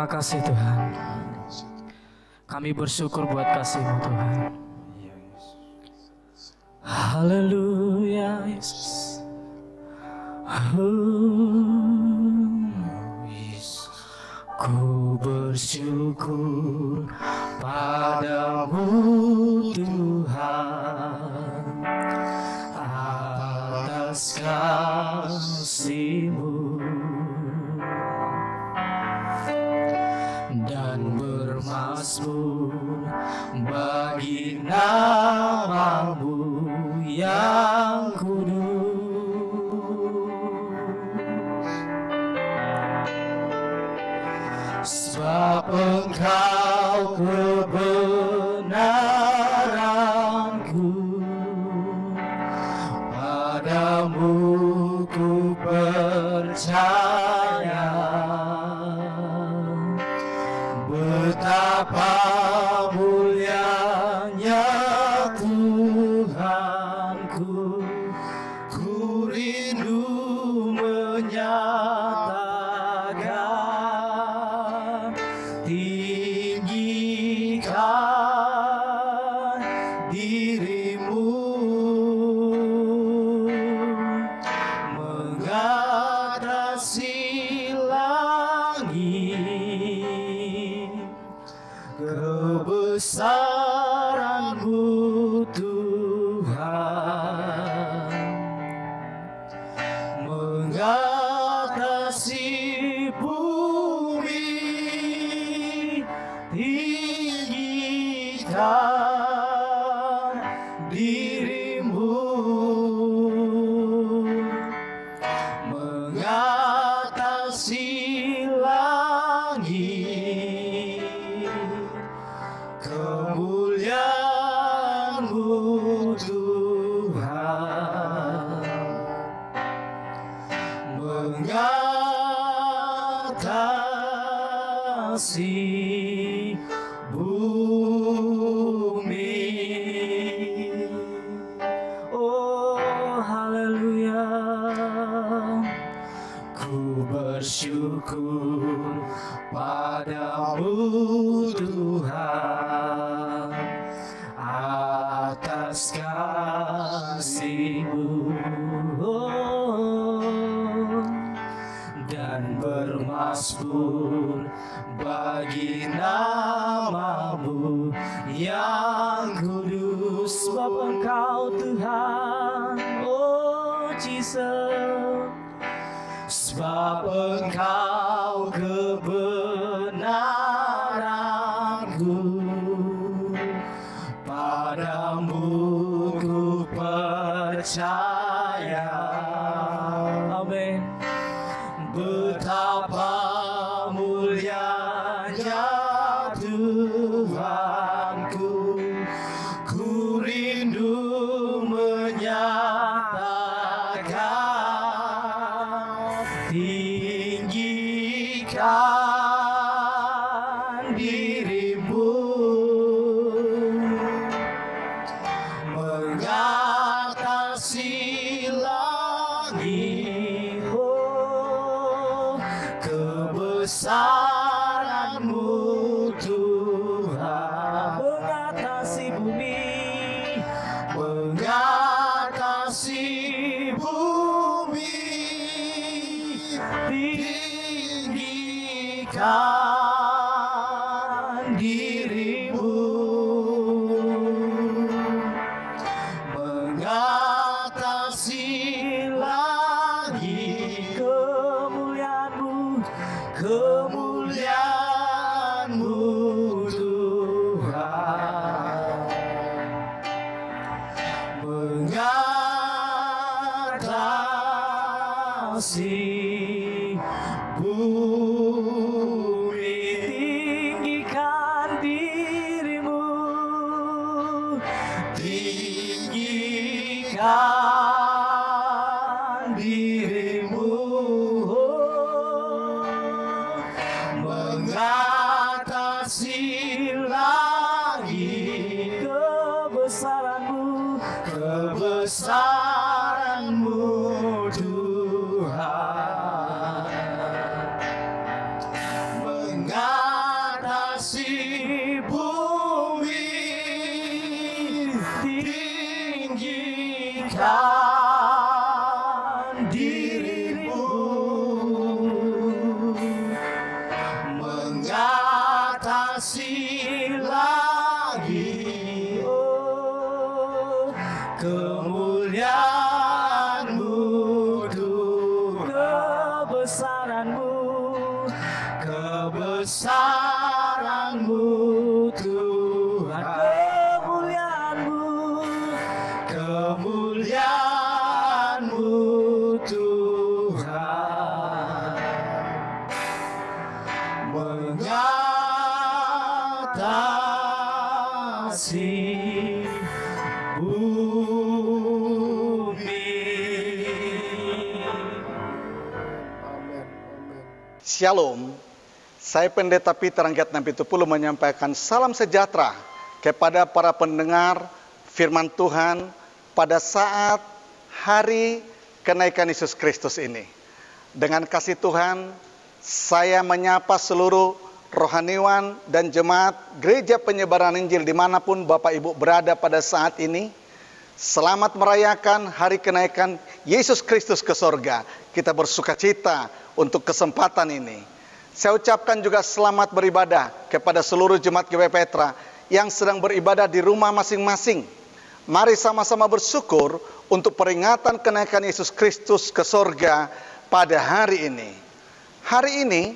Terima kasih Tuhan. Kami bersyukur buat kasih-Mu Tuhan. Haleluya Yesus. Ku bersyukur padamu Tuhan atas kasih-Mu dan bermazmur bagi nama-Mu yang kudus. Sebab Engkau kebenaranku, padamu ku percaya. Betapa mulianya Tuhanku, ku rindu menyatakan, tinggikan diri-Mu mengatasi langit. Kebesaran-Mu Tuhan mengatasi bumi. Tinggikan diri-Mu mengatasi langit. Kemuliaan-Mu Tuhan mengatasi bumi. Oh haleluya, ku bersyukur padamu Tuhan atas kasih-Mu, dan bermazmur bagi nama-Mu yang kudus. Sebab Engkau Tuhan, oh Jesus, sebab Engkau kebenaranku, padamu ku percaya. Amin. Betapa mulianya Tuhanku, ku rindu menyatakan, tinggikan diri-Mu mengatasi langit. Oh, kebesaran-Mu Tuhan mengatasi bumi, mengatasi bumi. Tinggikan diri-Mu mengatasi langit. Kemuliaan-Mu, kemuliaan-Mu Tuhan mengatasi bumi. Tinggikan diri-Mu, tinggikan diri-Mu mengatasi langit. Kebesaran-Mu, kebesaran-Mu Tuhan mengatasi tinggikan dirimu, mengatasi lagi kemuliaan-Mu, kebesaran-Mu, kebesaran-Mu Tuhan, kemuliaan-Mu, kemuliaan-Mu Tuhan, mengatasi bumi. Shalom, saya Pendeta Peter Angkat Nampitupulu menyampaikan salam sejahtera kepada para pendengar firman Tuhan pada saat hari kenaikan Yesus Kristus ini. Dengan kasih Tuhan, saya menyapa seluruh rohaniwan dan jemaat Gereja Penyebaran Injil dimanapun Bapak Ibu berada pada saat ini. Selamat merayakan hari kenaikan Yesus Kristus ke sorga. Kita bersuka cita untuk kesempatan ini. Saya ucapkan juga selamat beribadah kepada seluruh jemaat GW Petra yang sedang beribadah di rumah masing-masing. Mari sama-sama bersyukur untuk peringatan kenaikan Yesus Kristus ke sorga pada hari ini. Hari ini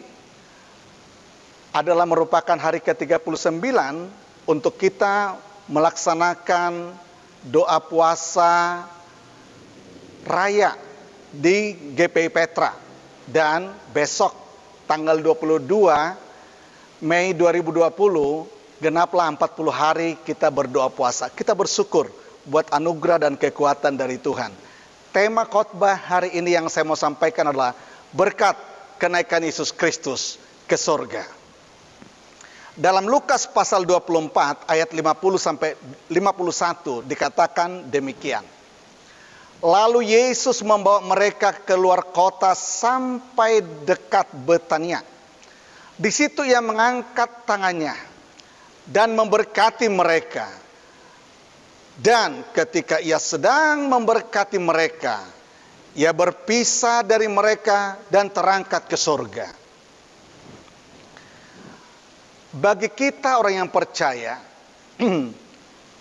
adalah merupakan hari ke-39 untuk kita melaksanakan doa puasa raya di GPI Petra. Dan besok tanggal 22 Mei 2020 genaplah 40 hari kita berdoa puasa. Kita bersyukur buat anugerah dan kekuatan dari Tuhan. Tema khotbah hari ini yang saya mau sampaikan adalah berkat kenaikan Yesus Kristus ke sorga. Dalam Lukas pasal 24 ayat 50 sampai 51 dikatakan demikian. Lalu Yesus membawa mereka keluar kota sampai dekat Betania. Di situ ia mengangkat tangannya dan memberkati mereka. Dan ketika ia sedang memberkati mereka, ia berpisah dari mereka dan terangkat ke sorga. Bagi kita orang yang percaya,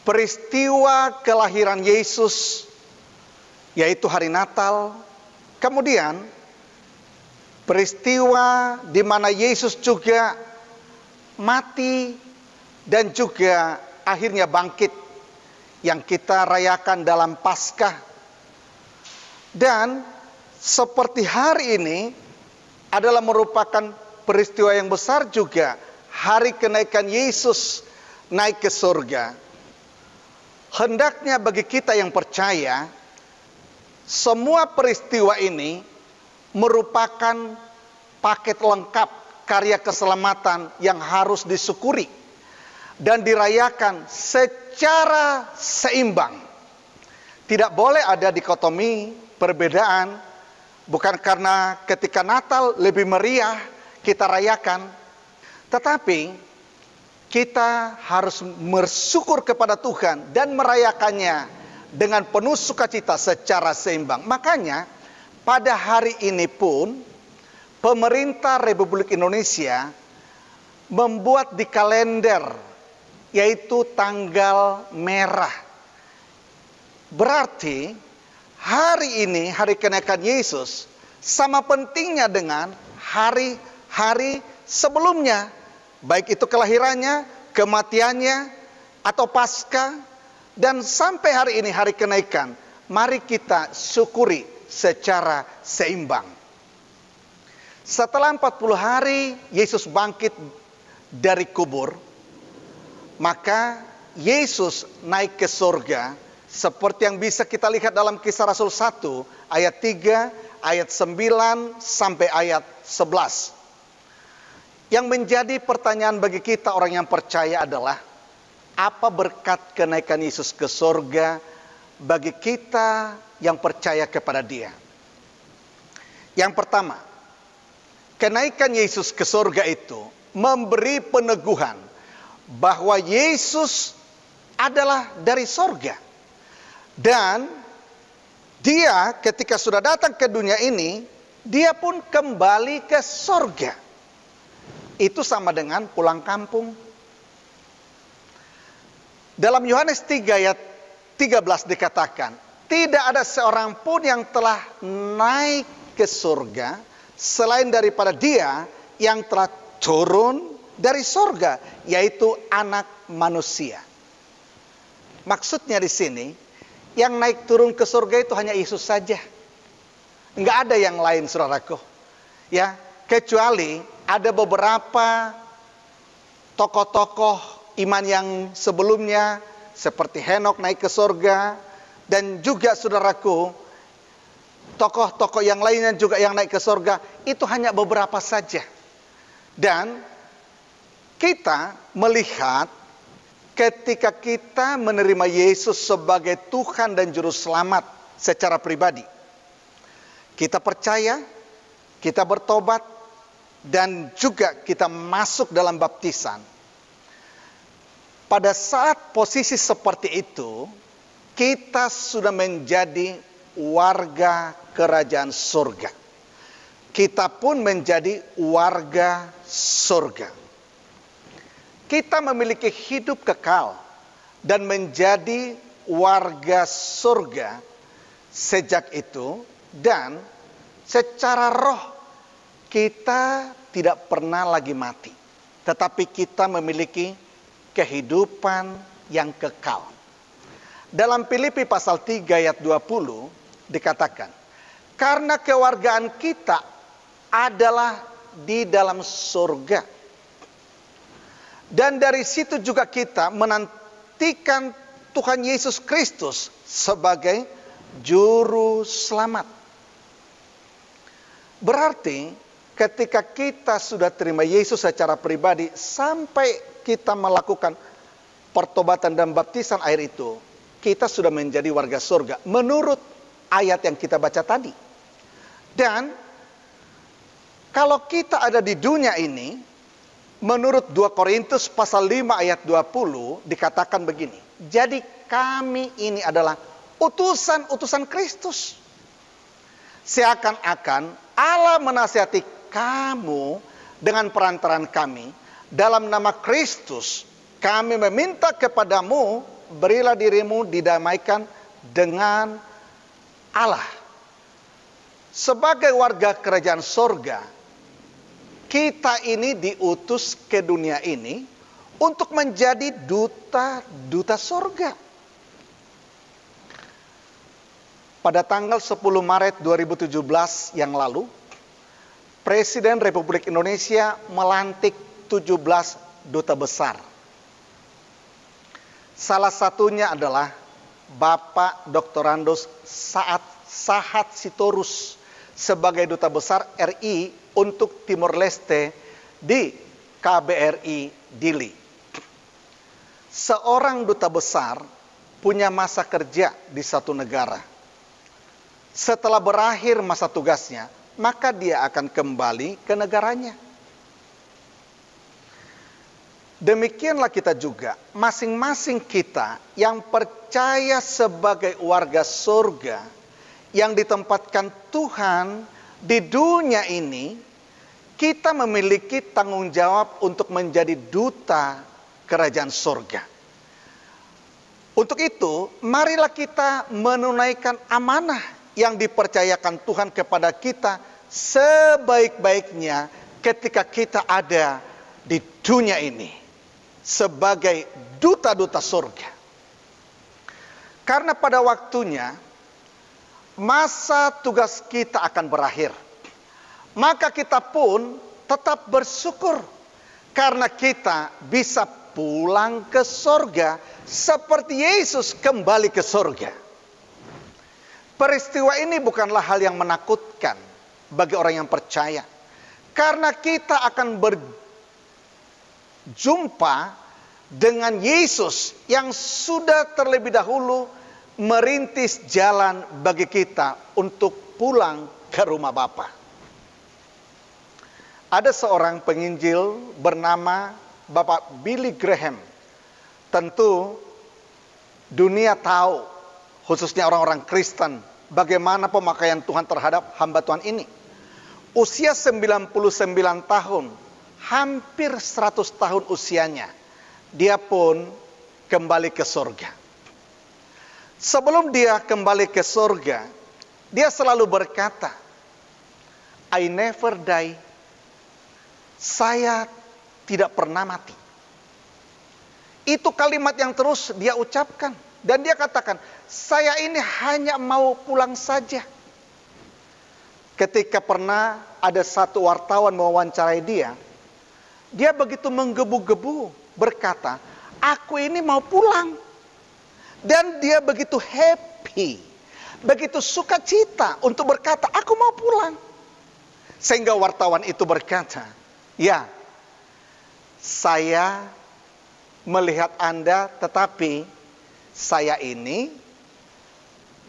peristiwa kelahiran Yesus, yaitu hari Natal, kemudian peristiwa di mana Yesus juga mati dan juga akhirnya bangkit, yang kita rayakan dalam Paskah. Dan seperti hari ini adalah merupakan peristiwa yang besar juga, hari kenaikan Yesus naik ke surga. Hendaknya bagi kita yang percaya, semua peristiwa ini merupakan paket lengkap karya keselamatan yang harus disyukuri dan dirayakan secara seimbang. Tidak boleh ada dikotomi, perbedaan, bukan karena ketika Natal lebih meriah kita rayakan, tetapi kita harus bersyukur kepada Tuhan dan merayakannya dengan penuh sukacita secara seimbang. Makanya pada hari ini pun pemerintah Republik Indonesia membuat di kalender yaitu tanggal merah. Berarti hari ini, hari kenaikan Yesus, sama pentingnya dengan hari-hari sebelumnya. Baik itu kelahirannya, kematiannya, atau Paskah, dan sampai hari ini hari kenaikan. Mari kita syukuri secara seimbang. Setelah 40 hari Yesus bangkit dari kubur, maka Yesus naik ke surga seperti yang bisa kita lihat dalam Kisah Rasul 1 ayat 3, ayat 9 sampai ayat 11. Yang menjadi pertanyaan bagi kita orang yang percaya adalah, apa berkat kenaikan Yesus ke surga bagi kita yang percaya kepada Dia? Yang pertama, kenaikan Yesus ke surga itu memberi peneguhan bahwa Yesus adalah dari sorga. Dan dia ketika sudah datang ke dunia ini, dia pun kembali ke sorga. Itu sama dengan pulang kampung. Dalam Yohanes 3 ayat 13 dikatakan, tidak ada seorang pun yang telah naik ke surga selain daripada dia yang telah turun dari surga, yaitu anak manusia. Maksudnya di sini, yang naik turun ke surga itu hanya Yesus saja. Enggak ada yang lain, saudaraku. Ya, kecuali ada beberapa tokoh-tokoh iman yang sebelumnya seperti Henokh naik ke surga, dan juga saudaraku, tokoh-tokoh yang lainnya juga yang naik ke surga. Itu hanya beberapa saja. Dan kita melihat ketika kita menerima Yesus sebagai Tuhan dan Juru Selamat secara pribadi, kita percaya, kita bertobat, dan juga kita masuk dalam baptisan. Pada saat posisi seperti itu, kita sudah menjadi warga kerajaan surga. Kita pun menjadi warga surga. Kita memiliki hidup kekal dan menjadi warga surga sejak itu, dan secara roh kita tidak pernah lagi mati, tetapi kita memiliki kehidupan yang kekal. Dalam Filipi pasal 3 ayat 20 dikatakan, karena kewargaan kita adalah di dalam surga. Dan dari situ juga kita menantikan Tuhan Yesus Kristus sebagai Juru Selamat. Berarti ketika kita sudah terima Yesus secara pribadi, sampai kita melakukan pertobatan dan baptisan air itu, kita sudah menjadi warga surga menurut ayat yang kita baca tadi. Dan kalau kita ada di dunia ini, menurut 2 Korintus pasal 5 ayat 20 dikatakan begini, jadi kami ini adalah utusan-utusan Kristus. Seakan-akan Allah menasihati kamu dengan perantaran kami, dalam nama Kristus kami meminta kepadamu, berilah dirimu didamaikan dengan Allah. Sebagai warga kerajaan surga, kita ini diutus ke dunia ini untuk menjadi duta-duta surga. Pada tanggal 10 Maret 2017 yang lalu, Presiden Republik Indonesia melantik 17 duta besar. Salah satunya adalah Bapak Dr. Andos Sahat Sitorus sebagai duta besar RI untuk Timor Leste di KBRI Dili. Seorang duta besar punya masa kerja di satu negara. Setelah berakhir masa tugasnya, maka dia akan kembali ke negaranya. Demikianlah kita juga, masing-masing kita yang percaya sebagai warga surga, yang ditempatkan Tuhan di dunia ini, kita memiliki tanggung jawab untuk menjadi duta kerajaan surga. Untuk itu, marilah kita menunaikan amanah yang dipercayakan Tuhan kepada kita sebaik-baiknya ketika kita ada di dunia ini sebagai duta-duta surga. Karena pada waktunya masa tugas kita akan berakhir, maka kita pun tetap bersyukur karena kita bisa pulang ke surga seperti Yesus kembali ke surga. Peristiwa ini bukanlah hal yang menakutkan bagi orang yang percaya, karena kita akan berjumpa dengan Yesus yang sudah terlebih dahulu merintis jalan bagi kita untuk pulang ke rumah Bapa. Ada seorang penginjil bernama Bapak Billy Graham. Tentu dunia tahu, khususnya orang-orang Kristen, bagaimana pemakaian Tuhan terhadap hamba Tuhan ini. Usia 99 tahun, hampir 100 tahun usianya, dia pun kembali ke surga. Sebelum dia kembali ke surga, dia selalu berkata, I never die. Saya tidak pernah mati. Itu kalimat yang terus dia ucapkan. Dan dia katakan, saya ini hanya mau pulang saja. Ketika pernah ada satu wartawan mewawancarai dia begitu menggebu-gebu berkata, aku ini mau pulang. Dan dia begitu happy, begitu sukacita untuk berkata, aku mau pulang. Sehingga wartawan itu berkata, ya, saya melihat Anda, tetapi saya ini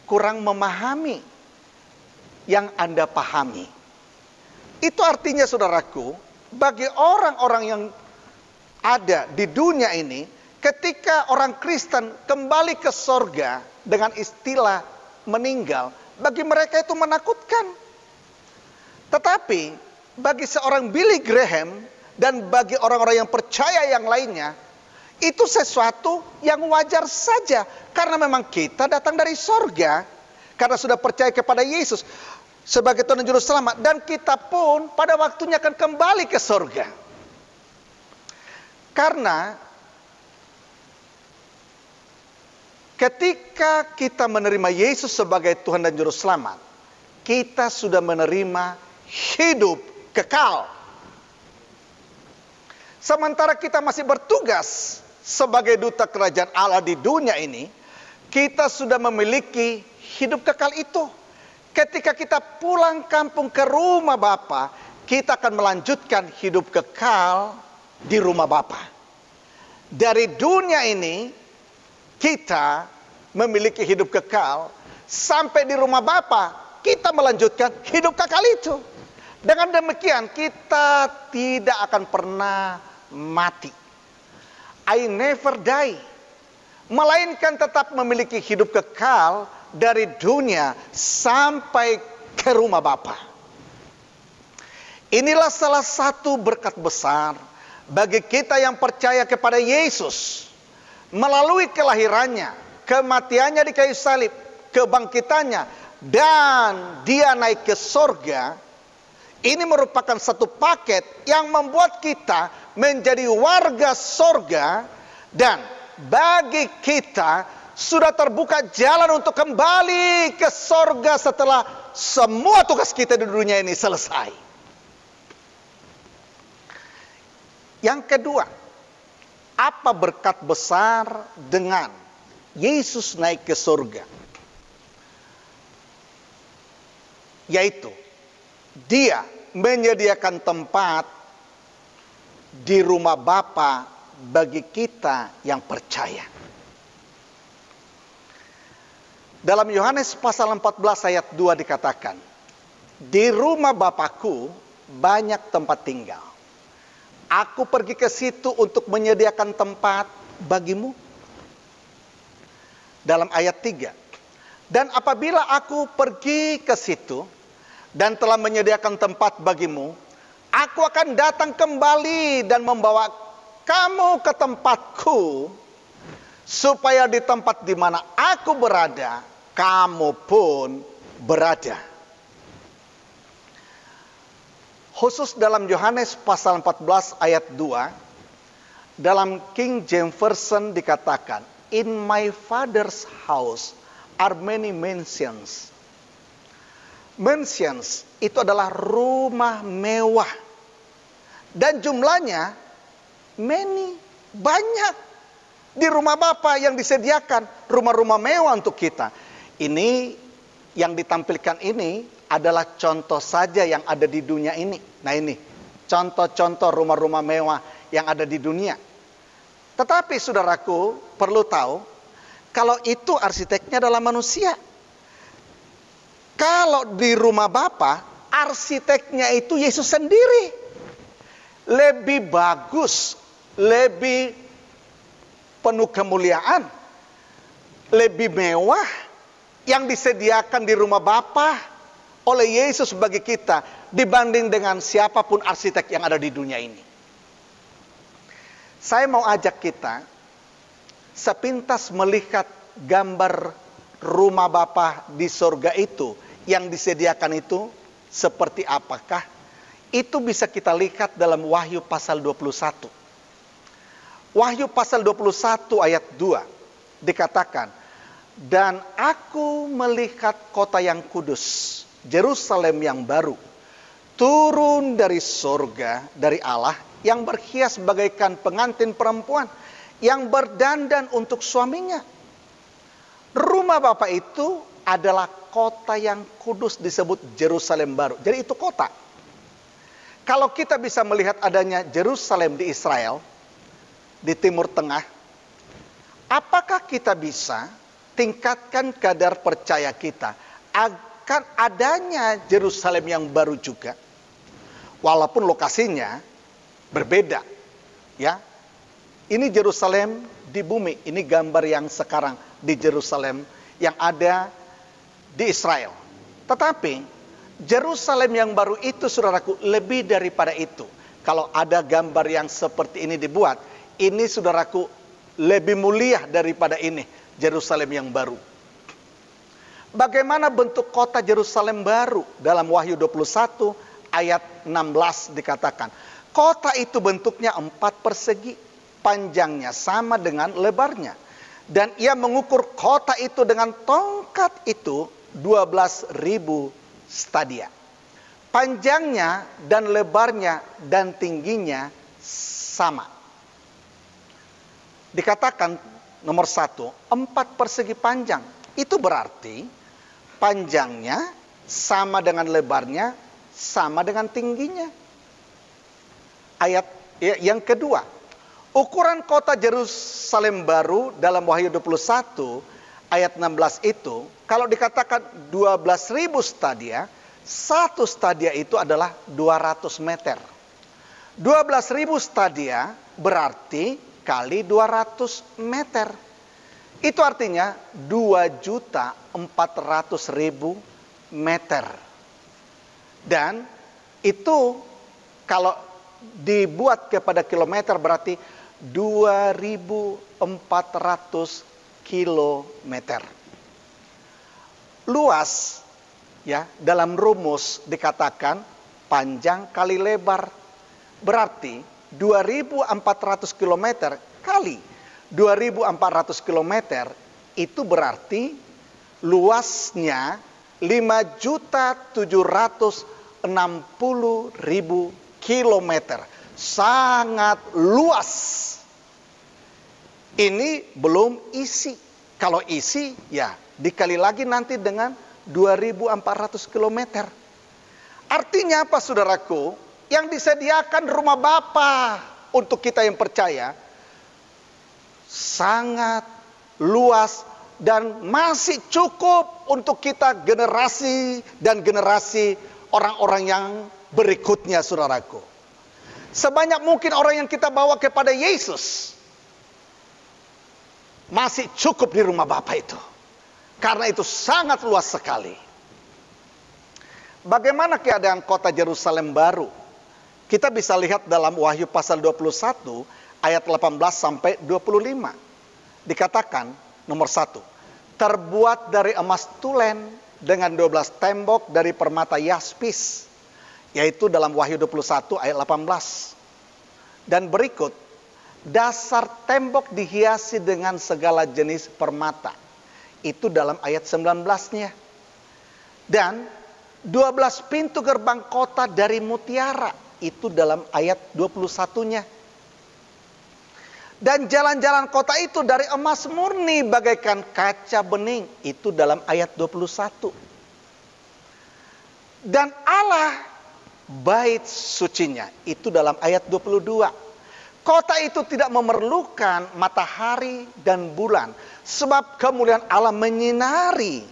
kurang memahami yang Anda pahami. Itu artinya, saudaraku, bagi orang-orang yang ada di dunia ini, ketika orang Kristen kembali ke sorga dengan istilah meninggal, bagi mereka itu menakutkan. Tetapi bagi seorang Billy Graham dan bagi orang-orang yang percaya yang lainnya, itu sesuatu yang wajar saja. Karena memang kita datang dari sorga, karena sudah percaya kepada Yesus sebagai Tuhan dan Juru Selamat. Dan kita pun pada waktunya akan kembali ke sorga. Karena ketika kita menerima Yesus sebagai Tuhan dan Juru Selamat, kita sudah menerima hidup kekal. Sementara kita masih bertugas sebagai duta kerajaan Allah di dunia ini, kita sudah memiliki hidup kekal itu. Ketika kita pulang kampung ke rumah Bapa, kita akan melanjutkan hidup kekal di rumah Bapa. Dari dunia ini, kita memiliki hidup kekal. Sampai di rumah Bapa, kita melanjutkan hidup kekal itu. Dengan demikian, kita tidak akan pernah mati. I never die. Melainkan tetap memiliki hidup kekal dari dunia sampai ke rumah Bapa. Inilah salah satu berkat besar bagi kita yang percaya kepada Yesus. Melalui kelahirannya, kematiannya di kayu salib, kebangkitannya, dan dia naik ke sorga. Ini merupakan satu paket yang membuat kita menjadi warga sorga. Dan bagi kita sudah terbuka jalan untuk kembali ke sorga setelah semua tugas kita di dunia ini selesai. Yang kedua, apa berkat besar dengan Yesus naik ke sorga? Yaitu, dia menyediakan tempat di rumah Bapa bagi kita yang percaya. Dalam Yohanes pasal 14 ayat 2 dikatakan, di rumah Bapakku banyak tempat tinggal. Aku pergi ke situ untuk menyediakan tempat bagimu. Dalam ayat 3, dan apabila aku pergi ke situ dan telah menyediakan tempat bagimu, aku akan datang kembali dan membawa kamu ke tempatku, supaya di tempat di mana aku berada, kamu pun berada. Khusus dalam Yohanes pasal 14 ayat 2, dalam King James Version dikatakan, in my father's house are many mansions. Mansions itu adalah rumah mewah. Dan jumlahnya many, banyak. Di rumah Bapa yang disediakan rumah-rumah mewah untuk kita. Ini yang ditampilkan ini adalah contoh saja yang ada di dunia ini. Nah ini, contoh-contoh rumah-rumah mewah yang ada di dunia. Tetapi saudaraku perlu tahu, kalau itu arsiteknya adalah manusia. Kalau di rumah Bapa, arsiteknya itu Yesus sendiri. Lebih bagus, lebih penuh kemuliaan. lebih mewah yang disediakan di rumah Bapa oleh Yesus bagi kita dibanding dengan siapapun arsitek yang ada di dunia ini. Saya mau ajak kita sepintas melihat gambar rumah Bapa di sorga itu yang disediakan itu seperti apakah. Itu bisa kita lihat dalam Wahyu pasal 21. Wahyu pasal 21 ayat 2 dikatakan, dan aku melihat kota yang kudus, Yerusalem yang baru, turun dari sorga, dari Allah, yang berhias bagaikan pengantin perempuan, yang berdandan untuk suaminya. Rumah Bapa itu adalah kota yang kudus, disebut Yerusalem baru. Jadi itu kota. Kalau kita bisa melihat adanya Yerusalem di Israel, di Timur Tengah, apakah kita bisa tingkatkan kadar percaya kita akan adanya Yerusalem yang baru juga, walaupun lokasinya berbeda, ya? Ini Yerusalem di bumi, ini gambar yang sekarang di Yerusalem yang ada di Israel. Tetapi Yerusalem yang baru itu, saudaraku, lebih daripada itu. Kalau ada gambar yang seperti ini dibuat, ini, saudaraku, lebih mulia daripada ini, Yerusalem yang baru. Bagaimana bentuk kota Yerusalem baru? Dalam Wahyu 21 ayat 16 dikatakan, kota itu bentuknya 4 persegi, panjangnya sama dengan lebarnya. Dan ia mengukur kota itu dengan tongkat itu 12.000 stadia. Panjangnya dan lebarnya dan tingginya sama. Dikatakan nomor 1, 4 persegi panjang. Itu berarti panjangnya sama dengan lebarnya, sama dengan tingginya. Ayat yang kedua, ukuran kota Yerusalem baru dalam Wahyu 21 ayat 16 itu, kalau dikatakan 12.000 stadia, 1 stadia itu adalah 200 meter. 12.000 stadia berarti kali 200 meter. Itu artinya 2.400.000 meter. Dan itu kalau dibuat kepada kilometer berarti 2.400 kilometer. Luas, ya, dalam rumus dikatakan panjang kali lebar. Berarti 2.400 kilometer kali 2.400 kilometer itu berarti luasnya 5.760.000 kilometer. Sangat luas. Ini belum isi. Kalau isi, ya dikali lagi nanti dengan 2.400 kilometer. Artinya apa, saudaraku? Yang disediakan rumah Bapa untuk kita yang percaya sangat luas dan masih cukup untuk kita generasi dan generasi orang-orang yang berikutnya, saudaraku. Sebanyak mungkin orang yang kita bawa kepada Yesus masih cukup di rumah Bapa itu. Karena itu sangat luas sekali. Bagaimana keadaan kota Yerusalem baru? Kita bisa lihat dalam Wahyu pasal 21 ayat 18 sampai 25. Dikatakan nomor 1, terbuat dari emas tulen dengan 12 tembok dari permata yaspis, yaitu dalam Wahyu 21 ayat 18. Dan berikut, dasar tembok dihiasi dengan segala jenis permata. Itu dalam ayat 19-nya. Dan 12 pintu gerbang kota dari mutiara. Itu dalam ayat 21-nya. Dan jalan-jalan kota itu dari emas murni bagaikan kaca bening. Itu dalam ayat 21. Dan Allah bait sucinya. Itu dalam ayat 22. Kota itu tidak memerlukan matahari dan bulan. Sebab kemuliaan Allah menyinari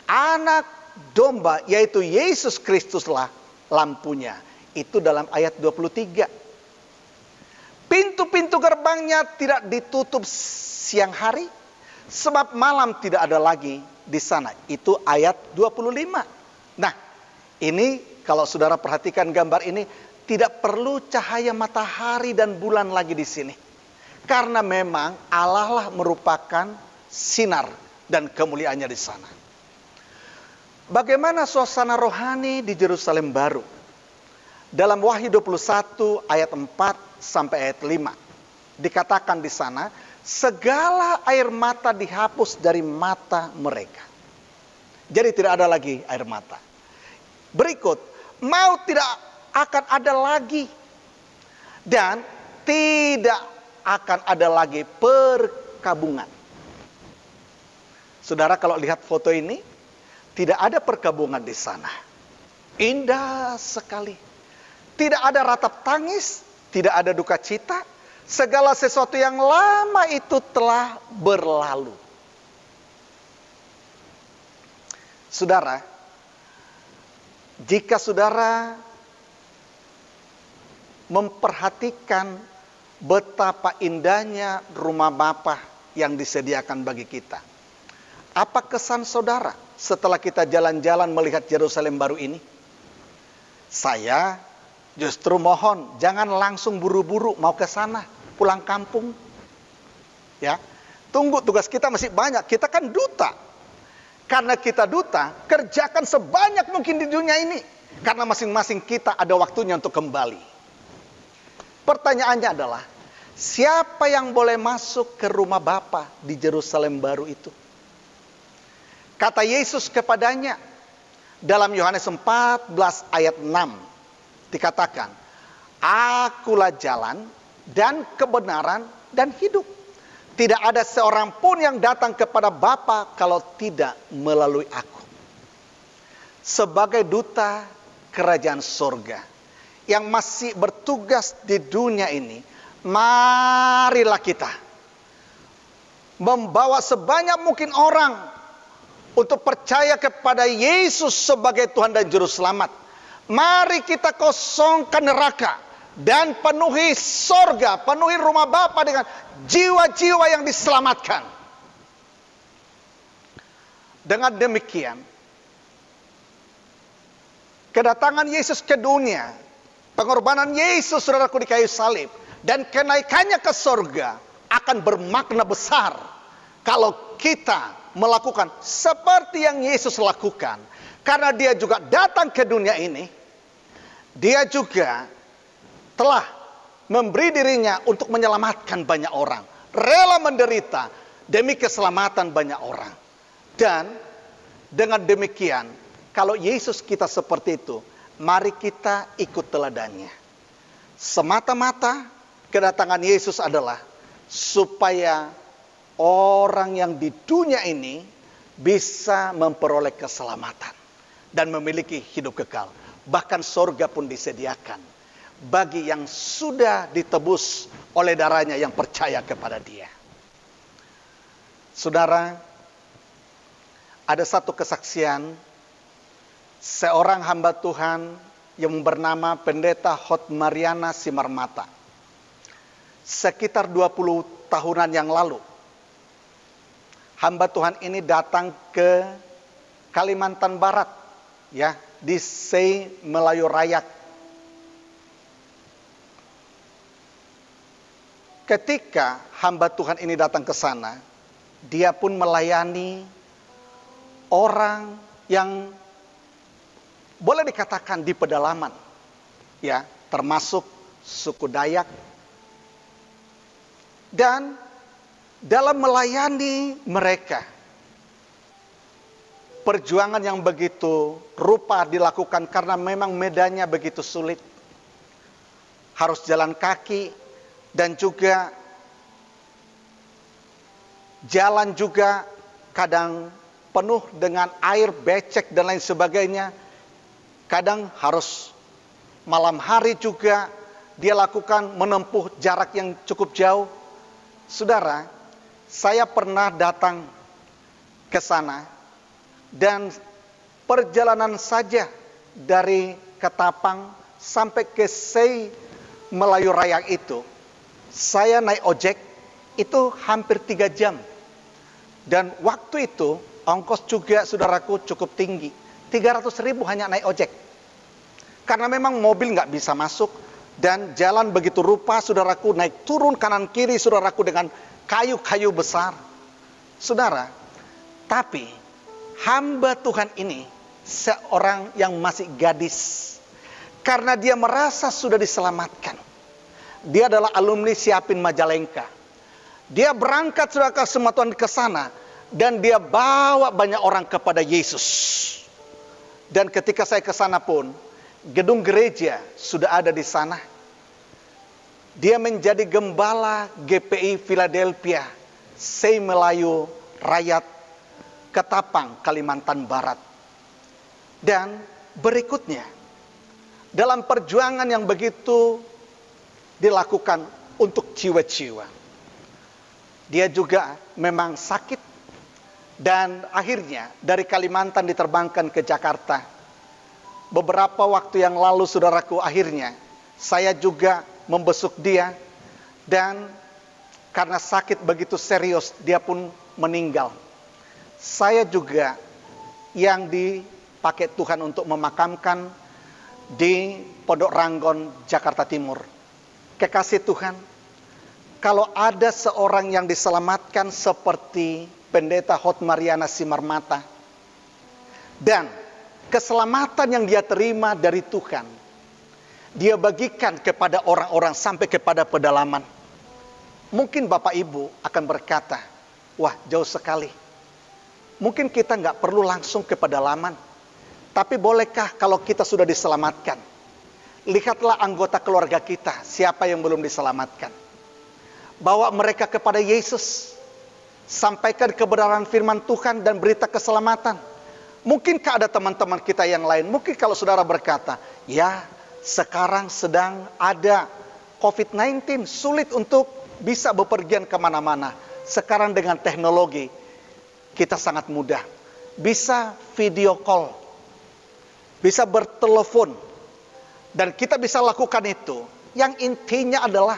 anak domba, yaitu Yesus Kristuslah lampunya. Itu dalam ayat 23. Pintu-pintu gerbangnya tidak ditutup siang hari, Sebab malam tidak ada lagi di sana. Itu ayat 25. Nah, ini kalau saudara perhatikan gambar ini, tidak perlu cahaya matahari dan bulan lagi di sini. Karena memang Allah lah merupakan sinar dan kemuliaannya di sana. Bagaimana suasana rohani di Yerusalem baru? Dalam Wahyu 21 ayat 4 sampai ayat 5. Dikatakan di sana, segala air mata dihapus dari mata mereka. Jadi tidak ada lagi air mata. Berikut, maut tidak akan ada lagi. Dan tidak akan ada lagi perkabungan. Saudara kalau lihat foto ini, tidak ada perkabungan di sana. Indah sekali. Tidak ada ratap tangis, tidak ada duka cita. Segala sesuatu yang lama itu telah berlalu. Saudara, jika saudara memperhatikan betapa indahnya rumah Bapa yang disediakan bagi kita, apa kesan saudara setelah kita jalan-jalan melihat Yerusalem baru ini? Saya justru mohon jangan langsung buru-buru mau ke sana, pulang kampung. Ya. Tunggu, tugas kita masih banyak. Kita kan duta. Karena kita duta, kerjakan sebanyak mungkin di dunia ini. Karena masing-masing kita ada waktunya untuk kembali. Pertanyaannya adalah, siapa yang boleh masuk ke rumah Bapa di Yerusalem baru itu? Kata Yesus kepadanya dalam Yohanes 14 ayat 6. Dikatakan, akulah jalan dan kebenaran dan hidup. Tidak ada seorang pun yang datang kepada Bapa kalau tidak melalui aku. Sebagai duta kerajaan surga yang masih bertugas di dunia ini, marilah kita membawa sebanyak mungkin orang untuk percaya kepada Yesus sebagai Tuhan dan Juru Selamat. Mari kita kosongkan neraka dan penuhi sorga, penuhi rumah Bapa dengan jiwa-jiwa yang diselamatkan. Dengan demikian, kedatangan Yesus ke dunia, pengorbanan Yesus saudaraku di kayu salib, dan kenaikannya ke sorga akan bermakna besar kalau kita melakukan seperti yang Yesus lakukan. Karena dia juga datang ke dunia ini, dia juga telah memberi dirinya untuk menyelamatkan banyak orang. Rela menderita demi keselamatan banyak orang. Dan dengan demikian, kalau Yesus kita seperti itu, mari kita ikut teladannya. Semata-mata kedatangan Yesus adalah supaya orang yang di dunia ini bisa memperoleh keselamatan dan memiliki hidup kekal. Bahkan sorga pun disediakan bagi yang sudah ditebus oleh darahnya yang percaya kepada dia. Saudara, ada satu kesaksian seorang hamba Tuhan yang bernama Pendeta Hot Mariana Simarmata. Sekitar 20 tahunan yang lalu, hamba Tuhan ini datang ke Kalimantan Barat, ya, di Sei Melayu Rayak. Ketika hamba Tuhan ini datang ke sana, dia pun melayani orang yang boleh dikatakan di pedalaman, ya, termasuk suku Dayak. Dan dalam melayani mereka, perjuangan yang begitu rupa dilakukan karena memang medannya begitu sulit. Harus jalan kaki dan juga jalan juga kadang penuh dengan air becek dan lain sebagainya. Kadang harus malam hari juga dia lakukan menempuh jarak yang cukup jauh. Saudara, saya pernah datang ke sana. Dan perjalanan saja dari Ketapang sampai ke Sei Melayu Rayak itu, saya naik ojek itu hampir 3 jam. Dan waktu itu ongkos juga saudaraku cukup tinggi. 300.000 hanya naik ojek. Karena memang mobil nggak bisa masuk. Dan jalan begitu rupa saudaraku, naik turun kanan kiri saudaraku dengan kayu-kayu besar. Saudara, tapi hamba Tuhan ini seorang yang masih gadis. Karena dia merasa sudah diselamatkan. Dia adalah alumni Siapin Majalengka. Dia berangkat saudara semua Tuhan ke sana. Dan dia bawa banyak orang kepada Yesus. Dan ketika saya ke sana pun, gedung gereja sudah ada di sana. Dia menjadi gembala GPI Philadelphia, Sei Melayu Rakyat, Ketapang, Kalimantan Barat. Dan berikutnya, dalam perjuangan yang begitu dilakukan untuk jiwa-jiwa, dia juga memang sakit. Dan akhirnya dari Kalimantan diterbangkan ke Jakarta. Beberapa waktu yang lalu saudaraku, akhirnya saya juga membesuk dia. Dan karena sakit begitu serius, dia pun meninggal. Saya juga yang dipakai Tuhan untuk memakamkan di Pondok Ranggon, Jakarta Timur. Kekasih Tuhan, kalau ada seorang yang diselamatkan seperti Pendeta Hotmariana Simarmata, dan keselamatan yang dia terima dari Tuhan, dia bagikan kepada orang-orang sampai kepada pedalaman. Mungkin Bapak Ibu akan berkata, wah jauh sekali. Mungkin kita nggak perlu langsung ke pedalaman. Tapi bolehkah kalau kita sudah diselamatkan? Lihatlah anggota keluarga kita, siapa yang belum diselamatkan. Bawa mereka kepada Yesus. Sampaikan kebenaran firman Tuhan dan berita keselamatan. Mungkinkah ada teman-teman kita yang lain? Mungkin kalau saudara berkata, ya sekarang sedang ada COVID-19, sulit untuk bisa bepergian kemana-mana. Sekarang dengan teknologi, kita sangat mudah. Bisa video call, bisa bertelepon, dan kita bisa lakukan itu. Yang intinya adalah,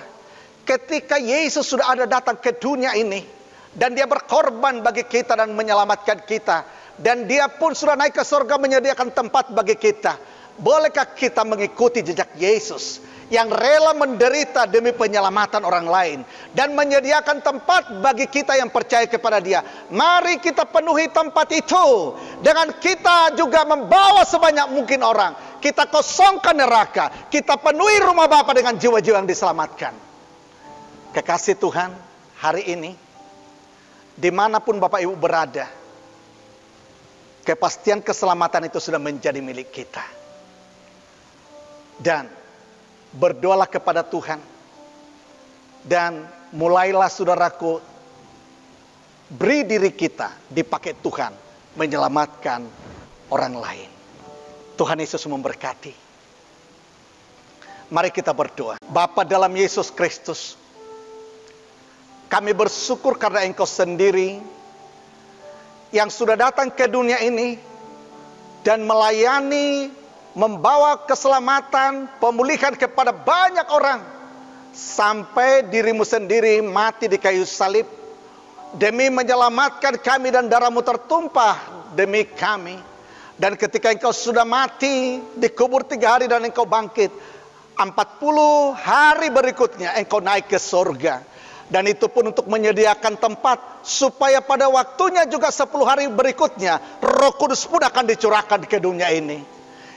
ketika Yesus sudah ada datang ke dunia ini, dan dia berkorban bagi kita dan menyelamatkan kita. Dan dia pun sudah naik ke surga menyediakan tempat bagi kita. Bolehkah kita mengikuti jejak Yesus yang rela menderita demi penyelamatan orang lain. Dan menyediakan tempat bagi kita yang percaya kepada dia. Mari kita penuhi tempat itu. Dengan kita juga membawa sebanyak mungkin orang. Kita kosongkan neraka. Kita penuhi rumah Bapa dengan jiwa-jiwa yang diselamatkan. Kekasih Tuhan, hari ini dimanapun Bapak Ibu berada, kepastian keselamatan itu sudah menjadi milik kita. Dan berdoalah kepada Tuhan. Dan mulailah saudaraku, beri diri kita dipakai Tuhan menyelamatkan orang lain. Tuhan Yesus memberkati. Mari kita berdoa. Bapa dalam Yesus Kristus, kami bersyukur karena Engkau sendiri yang sudah datang ke dunia ini dan melayani, membawa keselamatan, pemulihan kepada banyak orang. Sampai dirimu sendiri mati di kayu salib demi menyelamatkan kami, dan darahmu tertumpah demi kami. Dan ketika Engkau sudah mati, dikubur 3 hari dan Engkau bangkit, 40 hari berikutnya Engkau naik ke surga. Dan itu pun untuk menyediakan tempat supaya pada waktunya juga 10 hari berikutnya Roh Kudus pun akan dicurahkan ke dunia ini.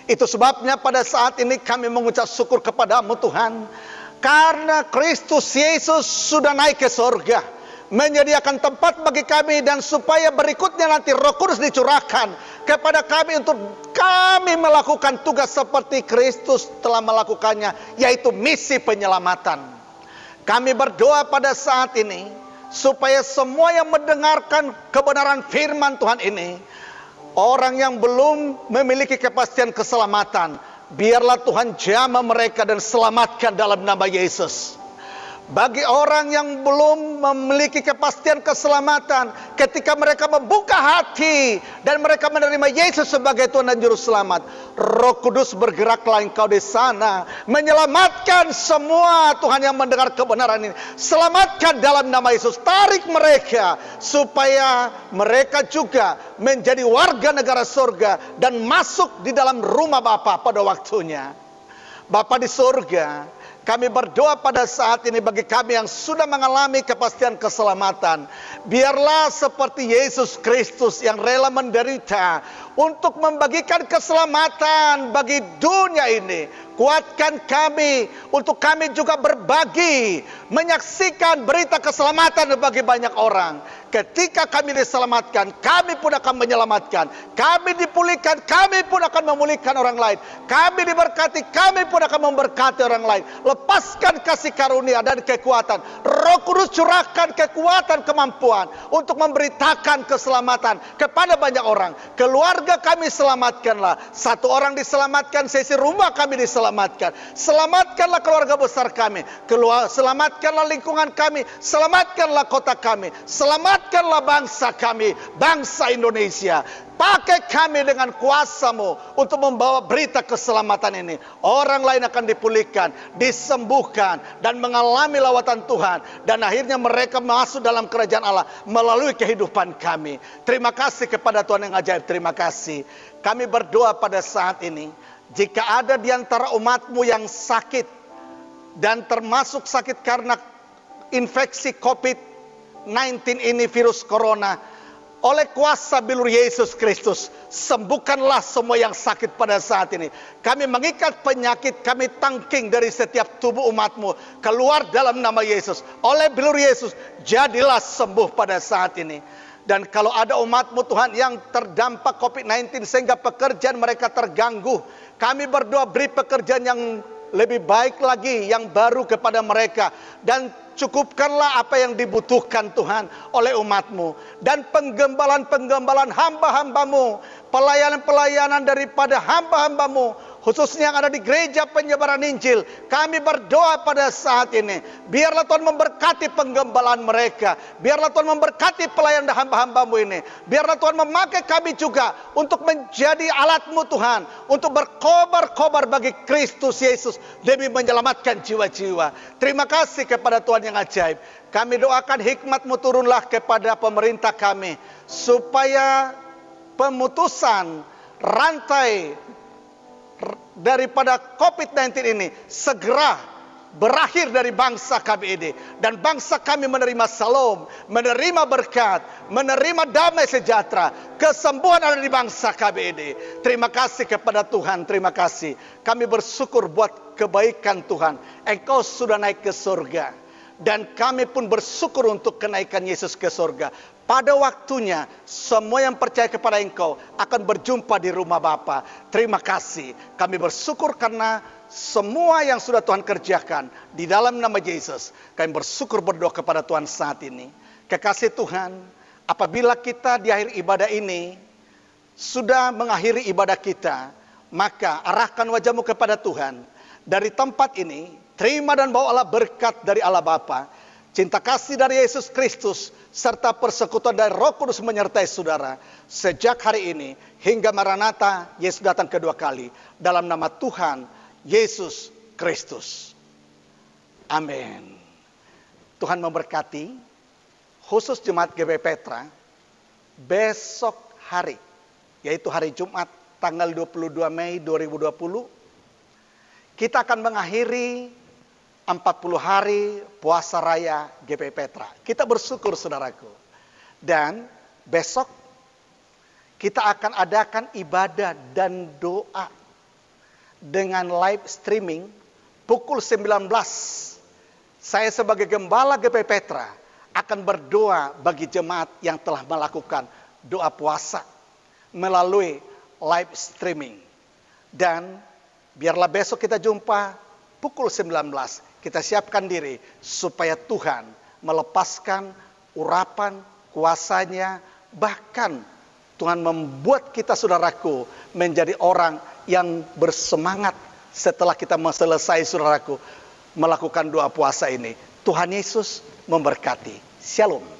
Itu sebabnya pada saat ini kami mengucap syukur kepadamu Tuhan, karena Kristus Yesus sudah naik ke surga, menyediakan tempat bagi kami, dan supaya berikutnya nanti Roh Kudus dicurahkan kepada kami untuk kami melakukan tugas seperti Kristus telah melakukannya, yaitu misi penyelamatan. Kami berdoa pada saat ini supaya semua yang mendengarkan kebenaran firman Tuhan ini, orang yang belum memiliki kepastian keselamatan, biarlah Tuhan jamah mereka dan selamatkan dalam nama Yesus. Bagi orang yang belum memiliki kepastian keselamatan, ketika mereka membuka hati dan mereka menerima Yesus sebagai Tuhan dan Juru Selamat, Roh Kudus bergeraklah engkau di sana, menyelamatkan semua Tuhan yang mendengar kebenaran ini. Selamatkan dalam nama Yesus, tarik mereka supaya mereka juga menjadi warga negara surga dan masuk di dalam rumah Bapa pada waktunya. Bapa di surga, kami berdoa pada saat ini bagi kami yang sudah mengalami kepastian keselamatan. Biarlah seperti Yesus Kristus yang rela menderita untuk membagikan keselamatan bagi dunia ini. Kuatkan kami untuk kami juga berbagi, menyaksikan berita keselamatan bagi banyak orang. Ketika kami diselamatkan, kami pun akan menyelamatkan. Kami dipulihkan, kami pun akan memulihkan orang lain. Kami diberkati, kami pun akan memberkati orang lain. Lepaskan kasih karunia dan kekuatan. Roh Kudus curahkan kekuatan, kemampuan untuk memberitakan keselamatan kepada banyak orang. Keluarga kami selamatkanlah. Satu orang diselamatkan, sesi rumah kami diselamatkan. Selamatkanlah keluarga besar kami. Selamatkanlah lingkungan kami. Selamatkanlah kota kami. Selamatkanlah bangsa kami, bangsa Indonesia. Pakai kami dengan kuasa-Mu untuk membawa berita keselamatan ini. Orang lain akan dipulihkan, disembuhkan, dan mengalami lawatan Tuhan. Dan akhirnya mereka masuk dalam kerajaan Allah melalui kehidupan kami. Terima kasih kepada Tuhan yang ajaib, terima kasih. Kami berdoa pada saat ini, jika ada di antara umat-Mu yang sakit, dan termasuk sakit karena infeksi COVID-19 ini, virus corona, oleh kuasa bilur Yesus Kristus, sembuhkanlah semua yang sakit pada saat ini. Kami mengikat penyakit, kami tangking dari setiap tubuh umat-Mu keluar dalam nama Yesus. Oleh bilur Yesus, jadilah sembuh pada saat ini. Dan kalau ada umat-Mu Tuhan yang terdampak COVID-19 sehingga pekerjaan mereka terganggu, kami berdoa beri pekerjaan yang lebih baik lagi, yang baru kepada mereka. Dan cukupkanlah apa yang dibutuhkan Tuhan oleh umat-Mu. Dan penggembalaan hamba-hamba-Mu, pelayanan-pelayanan daripada hamba-hamba-Mu, khususnya yang ada di gereja penyebaran Injil, kami berdoa pada saat ini, biarlah Tuhan memberkati penggembalaan mereka. Biarlah Tuhan memberkati pelayanan hamba-hamba-Mu ini. Biarlah Tuhan memakai kami juga untuk menjadi alat-Mu Tuhan, untuk berkobar-kobar bagi Kristus Yesus demi menyelamatkan jiwa-jiwa. Terima kasih kepada Tuhan yang ajaib. Kami doakan hikmat-Mu turunlah kepada pemerintah kami, supaya pemutusan rantai daripada COVID-19 ini segera berakhir dari bangsa kami ini. Dan bangsa kami menerima salam, menerima berkat, menerima damai sejahtera. Kesembuhan ada di bangsa kami ini. Terima kasih kepada Tuhan, terima kasih. Kami bersyukur buat kebaikan Tuhan. Engkau sudah naik ke surga. Dan kami pun bersyukur untuk kenaikan Yesus ke surga. Pada waktunya, semua yang percaya kepada Engkau akan berjumpa di rumah Bapa. Terima kasih. Kami bersyukur karena semua yang sudah Tuhan kerjakan di dalam nama Yesus. Kami bersyukur berdoa kepada Tuhan saat ini. Kekasih Tuhan, apabila kita di akhir ibadah ini sudah mengakhiri ibadah kita, maka arahkan wajahmu kepada Tuhan. Dari tempat ini, terima dan bawalah berkat dari Allah Bapa, cinta kasih dari Yesus Kristus, serta persekutuan dari Roh Kudus menyertai saudara sejak hari ini hingga Maranatha Yesus datang kedua kali. Dalam nama Tuhan Yesus Kristus. Amin. Tuhan memberkati, khusus Jemaat GBI Petra, besok hari, yaitu hari Jumat tanggal 22 Mei 2020, kita akan mengakhiri 40 hari puasa raya GBI Petra. Kita bersyukur saudaraku. Dan besok kita akan adakan ibadah dan doa dengan live streaming pukul 19. Saya sebagai gembala GBI Petra akan berdoa bagi jemaat yang telah melakukan doa puasa melalui live streaming. Dan biarlah besok kita jumpa pukul 19. Kita siapkan diri supaya Tuhan melepaskan urapan kuasanya. Bahkan Tuhan membuat kita saudaraku menjadi orang yang bersemangat setelah kita selesai saudaraku melakukan doa puasa ini. Tuhan Yesus memberkati. Shalom.